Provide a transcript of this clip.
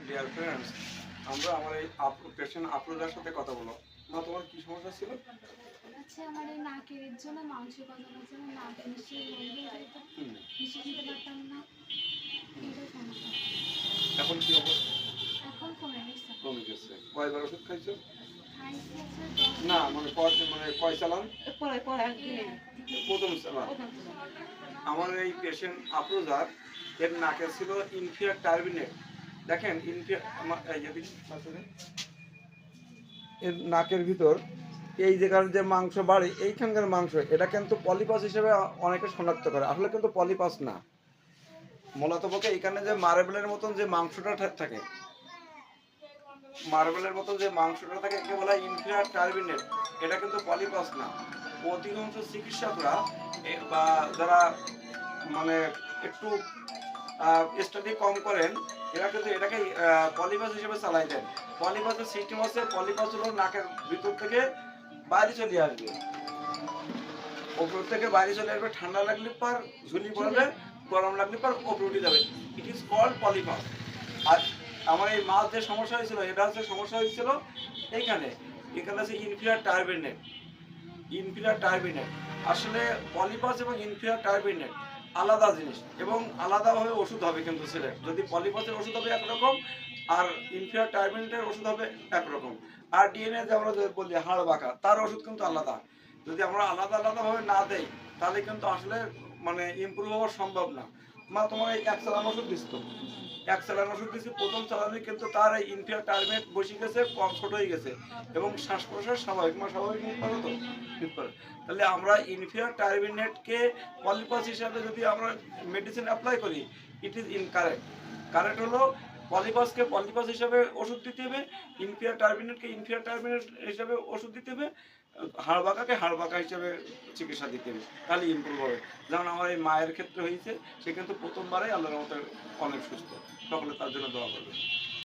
Dear friends, আমরা আমার এই পেশেন্ট আফরোজার সাথে কথা বলো। মা, তোমার কি সমস্যা ছিল? আচ্ছা, আমার এই নাকের জন্য মাংস গজানোর জন্য নাকে নিশ্চয়ই বন্ধ হয়ে যেত, হুম, নিঃশ্বাস নিতে পারতাম না। এইটাই সমস্যা। এখন কি অবস্থা? এখন কমে গেছে। কমে গেছে। কয়বার ওষুধ খাইছো? খাইছি হচ্ছে 10 না, দিন। মানে কয় চালান? প্রথম চালান। আমার এই পেশেন্ট আফরোজার এর নাকে ছিল ইনফিয়ার টার্বিনেট। দেখেন এর নাকের ভিতর এই জায়গার যে মাংস বাড়ে, এইখানকার মাংস, এটা কিন্তু পলিপাস হিসেবে অনেকে শনাক্ত করে। আসলে কিন্তু পলিপাস না। মূলত পক্ষে এখানে যে মার্বেলের মতন যে মাংসটা থাকে, মার্বেলের মতন যে মাংসটা থাকে, একে বলা হয় ইনফিয়ার টার্বিনেট। এটা কিন্তু পলিপাস না। অধিকাংশ চিকিৎসকরা বা যারা মানে একটু স্টাডি কম করেন, এরা কিন্তু এটাকে পলিপাস হিসেবে চালাই দেন। পলিপাসের সিস্টেম হচ্ছে, পলিপাস হলো নাকের ভিতর থেকে বাইরে চলে আসবে, ওপর থেকে বাইরে চলে আসবে, ঠান্ডা লাগলে পর ঝুলি পড়বে, গরম লাগলে পর ওপরে উঠে যাবে। It is called polypus. আর আমার এই মাছ যে সমস্যা হয়েছিল, এটা হচ্ছে সমস্যা হয়েছিল এইখানে, এখানে আছে ইনফিয়ার টার্বিনেট। ইনফিরিয়র টার্বিনেট আসলে পলিপাস এবং ইনফিরিয়র টার্বিনেট আলাদা জিনিস, এবং আলাদাভাবে ওষুধ হবে কিন্তু সিলেক্ট। যদি পলিপাসের ওষুধ হবে একরকম, আর ইনফিরিয়র টার্বিনেটের ওষুধ হবে একরকম। আর ডিএনএ যে আমরা যে বলি হাড় বাঁকা, তার ওষুধ কিন্তু আলাদা। যদি আমরা আলাদা আলাদাভাবে না দেই, তাহলে কিন্তু আসলে মানে ইমপ্রুভ হওয়া সম্ভব না। মা, তোমার এই এক চালান ওষুধ দিস তো, এক চালান ওষুধ দিচ্ছি, প্রথম চালানে কিন্তু তার এই ইনফিরিয়র টার্বিনেট বসে গেছে, কম ছোট হয়ে গেছে, এবং শ্বাস প্রশ্বাস স্বাভাবিক। মা, স্বাভাবিক নিতে পারো তো? নিতে পারো। তাহলে আমরা ইনফিরিয়র টার্বিনেটকে পলিপাস হিসাবে যদি আমরা মেডিসিন অ্যাপ্লাই করি, ইট ইজ ইনকারেক্ট। কারেক্ট হলো পলিপাসকে পলিপাস হিসাবে ওষুধ দিতে হবে, ইনফিরিয়র টার্বিনেটকে ইনফিরিয়র টার্বিনেট হিসাবে ওষুধ দিতে হবে, হাড় বাঁকাকে হাড় বাঁকা হিসাবে চিকিৎসা দিতে হবে, তাহলে ইমপ্রুভ হবে। যেমন আমার এই মায়ের ক্ষেত্রে হয়েছে, সে কিন্তু প্রথমবারে আল্লাহর মতো অনেক সুস্থ। সকলে তার জন্য দোয়া করবে।